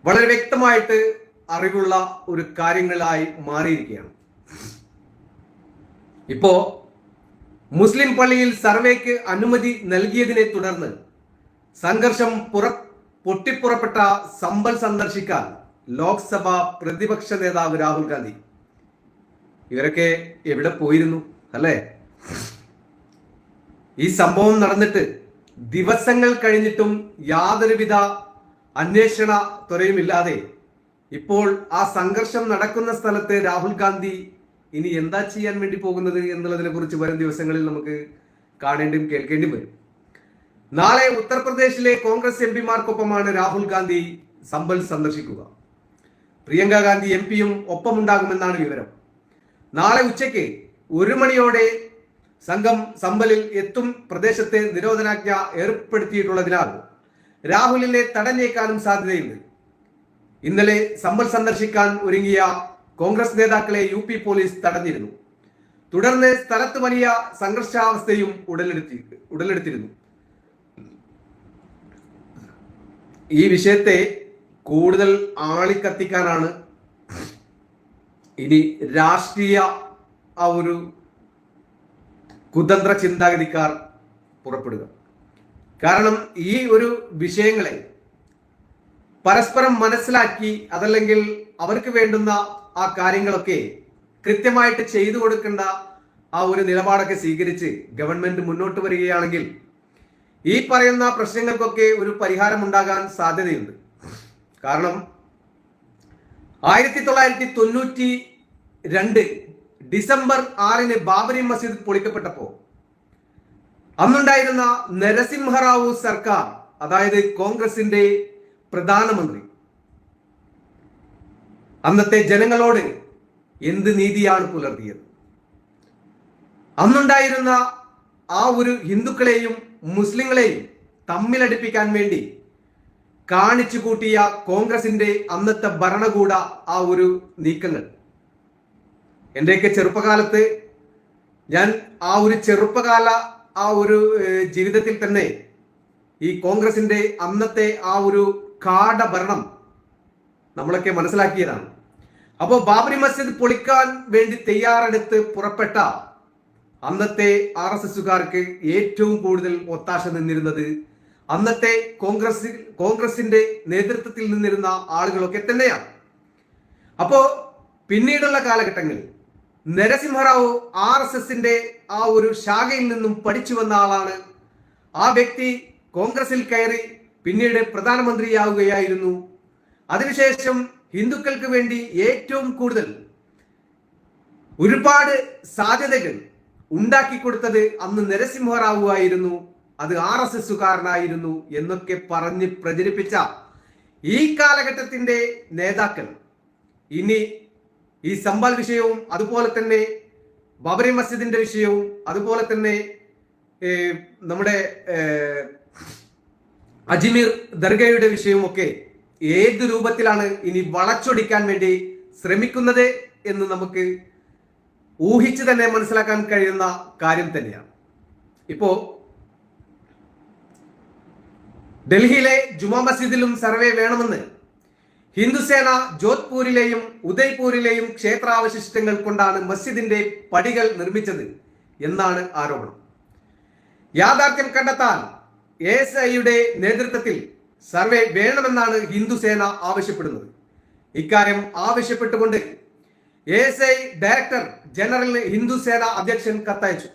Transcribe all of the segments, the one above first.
വളരെ വ്യക്തമായിട്ട് അറിവുള്ള ഒരു കാര്യങ്ങളായി മാറിയിരിക്കുകയാണ്. ഇപ്പോ മുസ്ലിം പള്ളിയിൽ സർവേക്ക് അനുമതി നൽകിയതിനെ തുടർന്ന് സംഘർഷം പൊട്ടിപ്പുറപ്പെട്ട സമ്പൽ സന്ദർശിക്കാൻ ലോക്സഭ പ്രതിപക്ഷ നേതാവ് രാഹുൽ ഗാന്ധി. ഇവരൊക്കെ എവിടെ പോയിരുന്നു അല്ലേ? ഈ സംഭവം നടന്നിട്ട് ദിവസങ്ങൾ കഴിഞ്ഞിട്ടും യാതൊരുവിധ അന്വേഷണ ത്വരയുമില്ലാതെ ഇപ്പോൾ ആ സംഘർഷം നടക്കുന്ന സ്ഥലത്ത് രാഹുൽ ഗാന്ധി ഇനി എന്താ ചെയ്യാൻ വേണ്ടി പോകുന്നത് എന്നുള്ളതിനെ കുറിച്ച് വരും ദിവസങ്ങളിൽ നമുക്ക് കാണേണ്ടിയും കേൾക്കേണ്ടിയും വരും. നാളെ ഉത്തർപ്രദേശിലെ കോൺഗ്രസ് എംപിമാർക്കൊപ്പമാണ് രാഹുൽ ഗാന്ധി സമ്പൽ സന്ദർശിക്കുക. പ്രിയങ്ക ഗാന്ധി എംപിയും ഒപ്പമുണ്ടാകുമെന്നാണ് വിവരം. നാളെ ഉച്ചയ്ക്ക് 1 മണിയോടെ സംഘം സമ്പലിൽ എത്തും. പ്രദേശത്ത് നിരോധനാജ്ഞ ഏർപ്പെടുത്തിയിട്ടുള്ളതിനാൽ രാഹുലിനെ തടഞ്ഞേക്കാനും സാധ്യതയുണ്ട്. ഇന്നലെ സമ്പൽ സന്ദർശിക്കാൻ ഒരുങ്ങിയ കോൺഗ്രസ് നേതാക്കളെ UP പോലീസ് തടഞ്ഞിരുന്നു. തുടർന്ന് സ്ഥലത്ത് വലിയ സംഘർഷാവസ്ഥയും ഉടലെടുത്തിരുന്നു. ഈ വിഷയത്തെ കൂടുതൽ ആളിക്കത്തിക്കാനാണ് ഇനി രാഷ്ട്രീയ ആ ഒരു കുതന്ത്ര ചിന്താഗതിക്കാർ പുറപ്പെടുക. കാരണം ഈ ഒരു വിഷയങ്ങളെ പരസ്പരം മനസ്സിലാക്കി അതല്ലെങ്കിൽ അവർക്ക് വേണ്ടുന്ന ആ കാര്യങ്ങളൊക്കെ കൃത്യമായിട്ട് ചെയ്തു കൊടുക്കേണ്ട ആ ഒരു നിലപാടൊക്കെ സ്വീകരിച്ച് ഗവൺമെന്റ് മുന്നോട്ട് വരികയാണെങ്കിൽ ഈ പറയുന്ന പ്രശ്നങ്ങൾക്കൊക്കെ ഒരു പരിഹാരം ഉണ്ടാകാൻ സാധ്യതയുണ്ട്. കാരണം 1992 ഡിസംബർ 6 ബാബരി മസ്ജിദ് പൊളിക്കപ്പെട്ടപ്പോ അന്നുണ്ടായിരുന്ന നരസിംഹറാവു സർക്കാർ, അതായത് കോൺഗ്രസിന്റെ പ്രധാനമന്ത്രി, അന്നത്തെ ജനങ്ങളോട് എന്ത് നീതിയാണ് പുലർത്തിയത്? അന്നുണ്ടായിരുന്ന ആ ഒരു ഹിന്ദുക്കളെയും മുസ്ലിങ്ങളെയും തമ്മിലടിപ്പിക്കാൻ വേണ്ടി കാണിച്ചു കൂട്ടിയ കോൺഗ്രസിന്റെ അന്നത്തെ ഭരണകൂട ആ ഒരു നീക്കങ്ങൾ, എന്റെയൊക്കെ ചെറുപ്പകാലത്ത് ഞാൻ ആ ഒരു ചെറുപ്പകാല ആ ഒരു ജീവിതത്തിൽ തന്നെ ഈ കോൺഗ്രസിന്റെ അന്നത്തെ ആ ഒരു കാടഭരണം നമ്മളൊക്കെ മനസ്സിലാക്കിയതാണ്. അപ്പോൾ ബാബരി മസ്ജിദ് പൊളിക്കാൻ വേണ്ടി തയ്യാറെടുത്ത് പുറപ്പെട്ട അന്നത്തെ RSSകാർക്ക് ഏറ്റവും കൂടുതൽ ഒത്താശ നിന്നിരുന്നത് അന്നത്തെ കോൺഗ്രസിന്റെ നേതൃത്വത്തിൽ നിന്നിരുന്ന ആളുകളൊക്കെ തന്നെയാണ്. അപ്പോ പിന്നീടുള്ള കാലഘട്ടങ്ങളിൽ നരസിംഹറാവു RSSന്റെ ആ ഒരു ശാഖയിൽ നിന്നും പഠിച്ചു വന്ന ആളാണ്. ആ വ്യക്തി കോൺഗ്രസിൽ കയറി പിന്നീട് പ്രധാനമന്ത്രിയാവുകയായിരുന്നു. അതിനുശേഷം ഹിന്ദുക്കൾക്ക് വേണ്ടി ഏറ്റവും കൂടുതൽ ഒരുപാട് സാധ്യതകൾ ഉണ്ടാക്കിക്കൊടുത്തത് അന്ന് നരസിംഹറാവു ആയിരുന്നു, അത് RSSകാരനായിരുന്നു എന്നൊക്കെ പറഞ്ഞ് പ്രചരിപ്പിച്ച ഈ കാലഘട്ടത്തിന്റെ നേതാക്കൾ ഇനി ഈ സമ്പൽ വിഷയവും അതുപോലെ തന്നെ ബാബറി മസ്ജിദിന്റെ വിഷയവും അതുപോലെ തന്നെ നമ്മുടെ അജ്മീർ ദർഗയുടെ വിഷയവും ഒക്കെ ഏത് രൂപത്തിലാണ് ഇനി വളച്ചൊടിക്കാൻ വേണ്ടി ശ്രമിക്കുന്നത് എന്ന് നമുക്ക് ഊഹിച്ച് തന്നെ മനസ്സിലാക്കാൻ കഴിയുന്ന കാര്യം തന്നെയാണ്. ഇപ്പോ ഡൽഹിയിലെ ജുമാ മസ്ജിദിലും സർവേ വേണമെന്ന് ഹിന്ദുസേന ജോധ്പൂരിലെയും ഉദയ്പൂരിലെയും ക്ഷേത്രാവശിഷ്ടങ്ങൾ കൊണ്ടാണ് മസ്ജിദിന്റെ പടികൾ നിർമ്മിച്ചത് എന്നാണ് ആരോപണം. യാഥാർത്ഥ്യം കണ്ടെത്താൻ ASIയുടെ നേതൃത്വത്തിൽ സർവേ വേണമെന്നാണ് ഹിന്ദുസേന ആവശ്യപ്പെടുന്നത്. ഇക്കാര്യം ആവശ്യപ്പെട്ടുകൊണ്ട് ASI ഡയറക്ടർ ജനറലിന് ഹിന്ദുസേന അധ്യക്ഷൻ കത്തയച്ചു.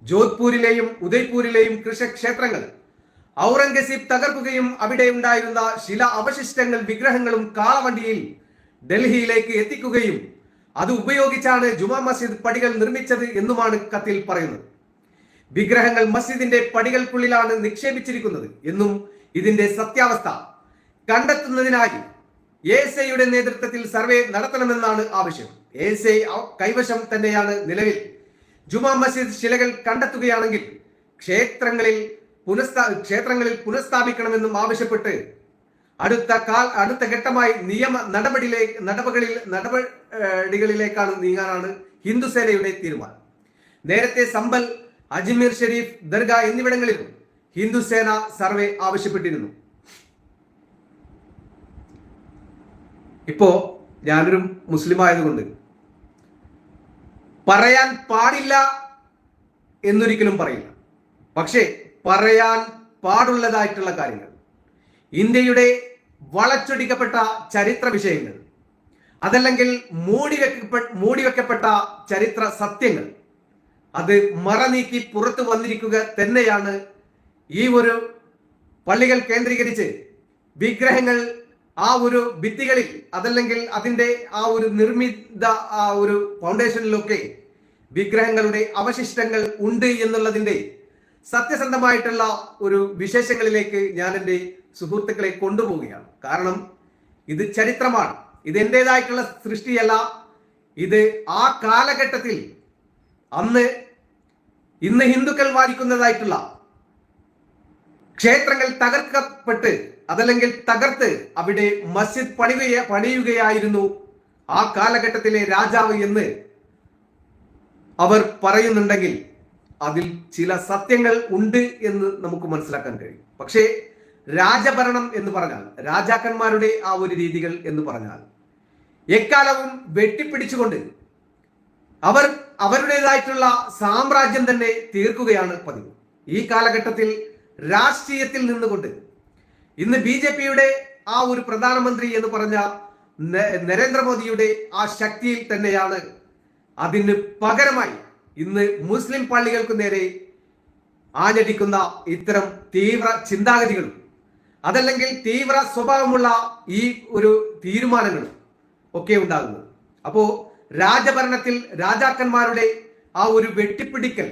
ജോധ്പൂരിലെയും ഉദയ്പൂരിലെയും ക്ഷേത്രങ്ങൾ ഔറംഗസീബ് തകർക്കുകയും അവിടെ ഉണ്ടായിരുന്ന ശില അവശിഷ്ടങ്ങൾ വിഗ്രഹങ്ങളും കാളവണ്ടിയിൽ ഡൽഹിയിലേക്ക് എത്തിക്കുകയും അത് ഉപയോഗിച്ചാണ് ജുമാ മസ്ജിദ് പടികൾ നിർമ്മിച്ചത് എന്നുമാണ് കത്തിൽ പറയുന്നത്. വിഗ്രഹങ്ങൾ മസ്ജിദിന്റെ പടികൾക്കുള്ളിലാണ് നിക്ഷേപിച്ചിരിക്കുന്നത് എന്നും ഇതിന്റെ സത്യാവസ്ഥ കണ്ടെത്തുന്നതിനായി ASIയുടെ നേതൃത്വത്തിൽ സർവേ നടത്തണമെന്നാണ് ആവശ്യം. ASI കൈവശം തന്നെയാണ് നിലവിൽ. ജുമാ മസ്ജിദ് ശിലകൾ കണ്ടെത്തുകയാണെങ്കിൽ ക്ഷേത്രങ്ങളിൽ പുനഃസ്ഥാപിക്കണമെന്നും ആവശ്യപ്പെട്ട് അടുത്ത ഘട്ടമായി നിയമ നടപടികളിലേക്കാണ് നീങ്ങാനാണ് ഹിന്ദുസേനയുടെ തീരുമാനം. നേരത്തെ സമ്പൽ, അജ്മീർ ഷെരീഫ് ദർഗ എന്നിവിടങ്ങളിലും ഹിന്ദുസേന സർവേ ആവശ്യപ്പെട്ടിരുന്നു. ഇപ്പോ ഞാനൊരു മുസ്ലിം ആയതുകൊണ്ട് പറയാൻ പാടില്ല എന്നൊരിക്കലും പറയില്ല. പക്ഷേ പറയാൻ പാടുള്ളതായിട്ടുള്ള കാര്യങ്ങൾ, ഇന്ത്യയുടെ വളച്ചൊടിക്കപ്പെട്ട ചരിത്ര വിഷയങ്ങൾ, അതല്ലെങ്കിൽ മൂടിവെക്കപ്പെട്ട ചരിത്ര സത്യങ്ങൾ, അത് മറനീക്കി പുറത്തു വന്നിരിക്കുക തന്നെയാണ് ഈ ഒരു പള്ളികൾ കേന്ദ്രീകരിച്ച് വിഗ്രഹങ്ങൾ ആ ഒരു ഭിത്തികളിൽ, അതല്ലെങ്കിൽ അതിൻ്റെ ആ ഒരു നിർമ്മിത ആ ഒരു ഫൗണ്ടേഷനിലൊക്കെ വിഗ്രഹങ്ങളുടെ അവശിഷ്ടങ്ങൾ ഉണ്ട് എന്നുള്ളതിൻ്റെ സത്യസന്ധമായിട്ടുള്ള ഒരു വിശേഷങ്ങളിലേക്ക് ഞാൻ എൻ്റെ സുഹൃത്തുക്കളെ കൊണ്ടുപോവുകയാണ്. കാരണം ഇത് ചരിത്രമാണ്, ഇത് എൻ്റെതായിട്ടുള്ള സൃഷ്ടിയല്ല. ഇത് ആ കാലഘട്ടത്തിൽ ഇന്ന് ഹിന്ദുക്കൾ വാദിക്കുന്നതായിട്ടുള്ള ക്ഷേത്രങ്ങൾ തകർക്കപ്പെട്ട്, അതല്ലെങ്കിൽ തകർത്ത് അവിടെ മസ്ജിദ് പണിയുകയായിരുന്നു ആ കാലഘട്ടത്തിലെ രാജാവ് എന്ന് അവർ പറയുന്നുണ്ടെങ്കിൽ അതിൽ ചില സത്യങ്ങൾ ഉണ്ട് എന്ന് നമുക്ക് മനസ്സിലാക്കാൻ കഴിയും. പക്ഷേ രാജഭരണം എന്ന് പറഞ്ഞാൽ, രാജാക്കന്മാരുടെ ആ ഒരു രീതികൾ എന്ന് പറഞ്ഞാൽ, എക്കാലവും വെട്ടിപ്പിടിച്ചുകൊണ്ട് അവർ അവരുടേതായിട്ടുള്ള സാമ്രാജ്യം തന്നെ തീർക്കുകയാണ് പതിവ്. ഈ കാലഘട്ടത്തിൽ രാഷ്ട്രീയത്തിൽ നിന്നുകൊണ്ട് ഇന്ന് BJPയുടെ ആ ഒരു പ്രധാനമന്ത്രി എന്ന് പറഞ്ഞ നരേന്ദ്രമോദിയുടെ ആ ശക്തിയിൽ തന്നെയാണ് അതിന് പകരമായി ഇന്ന് മുസ്ലിം പള്ളികൾക്ക് നേരെ ആഞ്ഞടിക്കുന്ന ഇത്തരം തീവ്ര ചിന്താഗതികളും, അതല്ലെങ്കിൽ തീവ്ര സ്വഭാവമുള്ള ഈ ഒരു തീരുമാനങ്ങളും ഒക്കെ ഉണ്ടാകുന്നത്. അപ്പോ രാജഭരണത്തിൽ രാജാക്കന്മാരുടെ ആ ഒരു വെട്ടിപ്പിടിക്കൽ,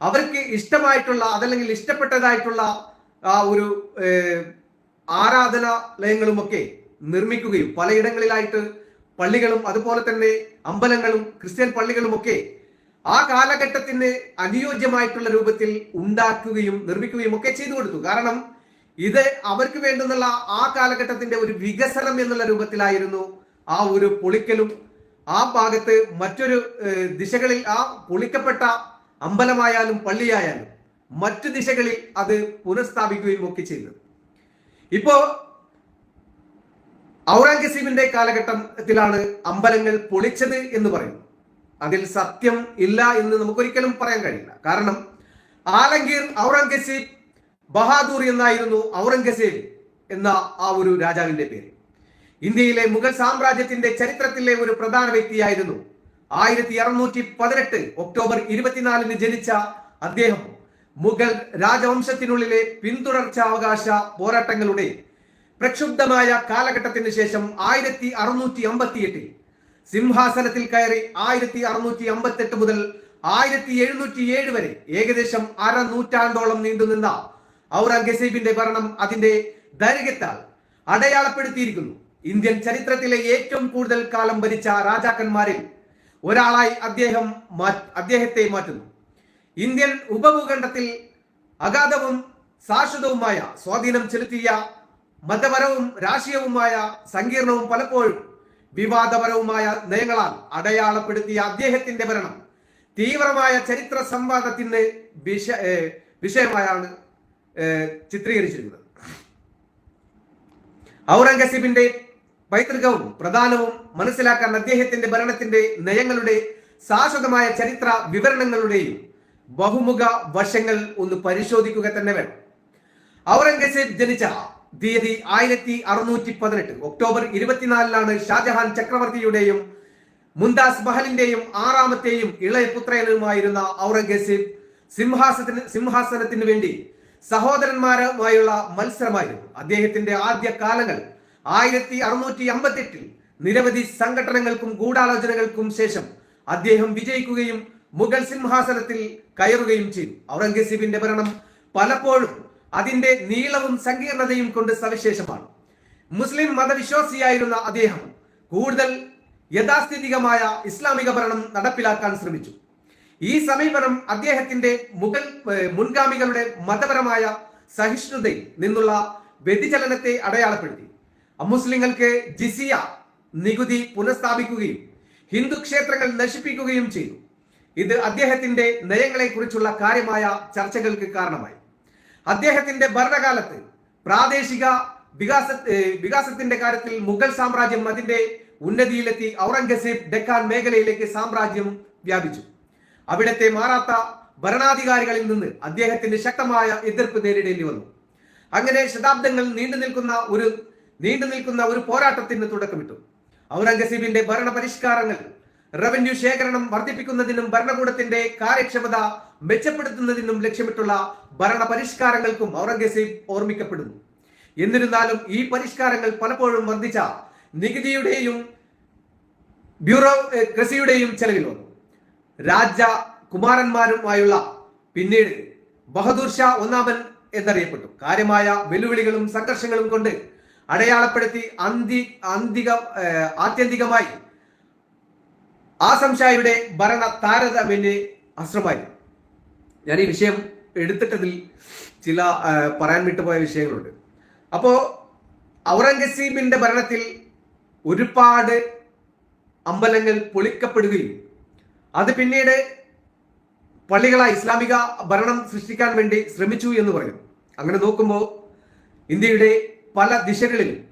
അവർക്ക് ഇഷ്ടമായിട്ടുള്ള അതല്ലെങ്കിൽ ഇഷ്ടപ്പെട്ടതായിട്ടുള്ള ആ ഒരു ആരാധനാലയങ്ങളുമൊക്കെ നിർമ്മിക്കുകയും പലയിടങ്ങളിലായിട്ട് പള്ളികളും അതുപോലെ തന്നെ അമ്പലങ്ങളും ക്രിസ്ത്യൻ പള്ളികളും ഒക്കെ ആ കാലഘട്ടത്തിന് അനുയോജ്യമായിട്ടുള്ള രൂപത്തിൽ ഉണ്ടാക്കുകയും നിർമ്മിക്കുകയും ഒക്കെ ചെയ്തു കൊടുത്തു. കാരണം ഇത് അവർക്ക് വേണ്ടുന്നുള്ള ആ കാലഘട്ടത്തിന്റെ ഒരു വികസനം എന്നുള്ള രൂപത്തിലായിരുന്നു ആ ഒരു പൊളിക്കലും ആ ഭാഗത്ത് മറ്റൊരു ദിശകളിൽ ആ പൊളിക്കപ്പെട്ട അമ്പലമായാലും പള്ളിയായാലും മറ്റു ദിശകളിൽ അത് പുനഃസ്ഥാപിക്കുകയും ഒക്കെ ചെയ്തത്. ഇപ്പോ ഔറംഗസീബിന്റെ കാലഘട്ടത്തിലാണ് അമ്പലങ്ങൾ പൊളിച്ചത് എന്ന് പറയുന്നു. അതിൽ സത്യം ഇല്ല എന്ന് നമുക്കൊരിക്കലും പറയാൻ കഴിയില്ല. കാരണം ആലംഗീർ ഔറംഗസീബ് ബഹാദൂർ എന്നായിരുന്നു ഔറംഗസേബ് എന്ന ആ ഒരു രാജാവിന്റെ പേര്. ഇന്ത്യയിലെ മുഗൾ സാമ്രാജ്യത്തിന്റെ ചരിത്രത്തിലെ ഒരു പ്രധാന വ്യക്തിയായിരുന്നു. 1618 ഒക്ടോബർ 24 ജനിച്ച അദ്ദേഹം മുഗൾ രാജവംശത്തിനുള്ളിലെ പിന്തുടർച്ചാവകാശ പോരാട്ടങ്ങളുടെ പ്രക്ഷുബ്ധമായ കാലഘട്ടത്തിന് ശേഷം 1658 സിംഹാസനത്തിൽ കയറി 1658 മുതൽ 1707 വരെ ഏകദേശം അരനൂറ്റാണ്ടോളം നീണ്ടുനിന്ന ഔറംഗസീബിന്റെ ഭരണം അതിന്റെ ദൈർഘ്യത്താൽ അടയാളപ്പെടുത്തിയിരിക്കുന്നു. ഇന്ത്യൻ ചരിത്രത്തിലെ ഏറ്റവും കൂടുതൽ കാലം ഭരിച്ച രാജാക്കന്മാരിൽ ഒരാളായി അദ്ദേഹത്തെ മാറ്റുന്നു. ഇന്ത്യൻ ഉപഭൂഖണ്ഡത്തിൽ അഗാധവും ശാശ്വതവുമായ സ്വാധീനം ചെലുത്തിയ മതപരവും രാഷ്ട്രീയവുമായ സങ്കീർണവും പലപ്പോഴും വിവാദപരവുമായ നയങ്ങളാൽ അടയാളപ്പെടുത്തിയ അദ്ദേഹത്തിന്റെ ഭരണം തീവ്രമായ ചരിത്ര സംവാദത്തിന് വിഷയമായാണ് ചിത്രീകരിച്ചിരിക്കുന്നത്. ഔറംഗസീബിന്റെ പൈതൃകവും പ്രധാനവും മനസ്സിലാക്കാൻ അദ്ദേഹത്തിന്റെ ഭരണത്തിന്റെ നയങ്ങളുടെ ശാശ്വതമായ ചരിത്ര വിവരണങ്ങളുടെയും ബഹുമുഖ വശങ്ങൾ ഒന്ന് പരിശോധിക്കുക തന്നെ വേണം. ഔറംഗസീബ് ജനിച്ച തീയതി 1618 ഒക്ടോബർ 24 ഷാജഹാൻ ചക്രവർത്തിയുടെയും മുംതാസ് മഹലിന്റെയും 6ാമത്തെയും ഇളയ പുത്രനുമായിരുന്ന ഔറംഗസീബ് സിംഹാസനത്തിന് വേണ്ടി സഹോദരന്മാരുമായുള്ള മത്സരമായിരുന്നു. അദ്ദേഹത്തിന്റെ ആദ്യ കാലങ്ങൾ 1658 നിരവധി സംഘടനകൾക്കും ഗൂഢാലോചനകൾക്കും ശേഷം അദ്ദേഹം വിജയിക്കുകയും മുഗൾ സിംഹാസനത്തിൽ കയറുകയും ചെയ്തു. ഔറംഗസീബിന്റെ ഭരണം പലപ്പോഴും അതിന്റെ നീളവും സങ്കീർണതയും കൊണ്ട് സവിശേഷമാണ്. മുസ്ലിം മതവിശ്വാസിയായിരുന്ന അദ്ദേഹം കൂടുതൽ യഥാസ്ഥിതികമായ ഇസ്ലാമിക ഭരണം നടപ്പിലാക്കാൻ ശ്രമിച്ചു. ഈ സമീപനം അദ്ദേഹത്തിന്റെ മുൻഗാമികളുടെ മതപരമായ സഹിഷ്ണുതയിൽ നിന്നുള്ള വ്യതിചലനത്തെ അടയാളപ്പെടുത്തി. അമുസ്ലിങ്ങൾക്ക് ജിസിയ നികുതി പുനഃസ്ഥാപിക്കുകയും ഹിന്ദു ക്ഷേത്രങ്ങൾ നശിപ്പിക്കുകയും ചെയ്തു. ഇത് അദ്ദേഹത്തിന്റെ നയങ്ങളെ കുറിച്ചുള്ള കാര്യമായ ചർച്ചകൾക്ക് കാരണമായി. അദ്ദേഹത്തിന്റെ ഭരണകാലത്ത് പ്രാദേശിക വികാസത്തിന്റെ കാര്യത്തിൽ മുഗൾ സാമ്രാജ്യം അതിന്റെ ഉന്നതിയിലെത്തി. ഔറംഗസീബ് ഡെക്കാൻ മേഖലയിലേക്ക് സാമ്രാജ്യം വ്യാപിച്ചു. അവിടത്തെ മാറാത്ത ഭരണാധികാരികളിൽ നിന്ന് അദ്ദേഹത്തിന് ശക്തമായ എതിർപ്പ് നേരിടേണ്ടി വന്നു. അങ്ങനെ ശതാബ്ദങ്ങൾ നീണ്ടു നിൽക്കുന്ന ഒരു പോരാട്ടത്തിന് തുടക്കമിട്ടു. ഔറംഗസീബിന്റെ ഭരണ പരിഷ്കാരങ്ങൾ റവന്യൂ ശേഖരണം വർദ്ധിപ്പിക്കുന്നതിനും ഭരണകൂടത്തിന്റെ കാര്യക്ഷമത മെച്ചപ്പെടുത്തുന്നതിനും ലക്ഷ്യമിട്ടുള്ള ഭരണ പരിഷ്കാരങ്ങൾക്കും ഔറംഗസീബ് ഓർമ്മിക്കപ്പെടുന്നു. എന്നിരുന്നാലും ഈ പരിഷ്കാരങ്ങൾ പലപ്പോഴും വർദ്ധിച്ച നികുതിയുടെയും ബ്യൂറോക്രസിയുടെയും ചെലവിൽ വന്നു. രാജകുമാരന്മാരുമായുള്ള പിന്നീട് ബഹദൂർ ഷാ ഒന്നാമൻ എന്നറിയപ്പെട്ടു. കാര്യമായ വെല്ലുവിളികളും സംഘർഷങ്ങളും കൊണ്ട് അടയാളപ്പെടുത്തി ആത്യന്തികമായി ആസം ഷായുടെ ഭരണ താരതമ്യേന അശ്രമായി. ഞാൻ ഈ വിഷയം എടുത്തിട്ടതിൽ ചില പറയാൻ വിട്ടുപോയ വിഷയങ്ങളുണ്ട്. അപ്പോ ഔറംഗസീബിന്റെ ഭരണത്തിൽ ഒരുപാട് അമ്പലങ്ങൾ പൊളിക്കപ്പെടുകയും അത് പിന്നീട് പള്ളികളായി ഇസ്ലാമിക ഭരണം സൃഷ്ടിക്കാൻ വേണ്ടി ശ്രമിച്ചു എന്ന് പറയുന്നു. അങ്ങനെ നോക്കുമ്പോൾ ഇന്ത്യയുടെ പല ദിശകളിലും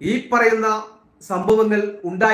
ഈ പറയുന്ന സംഭവങ്ങൾ ഉണ്ടായി.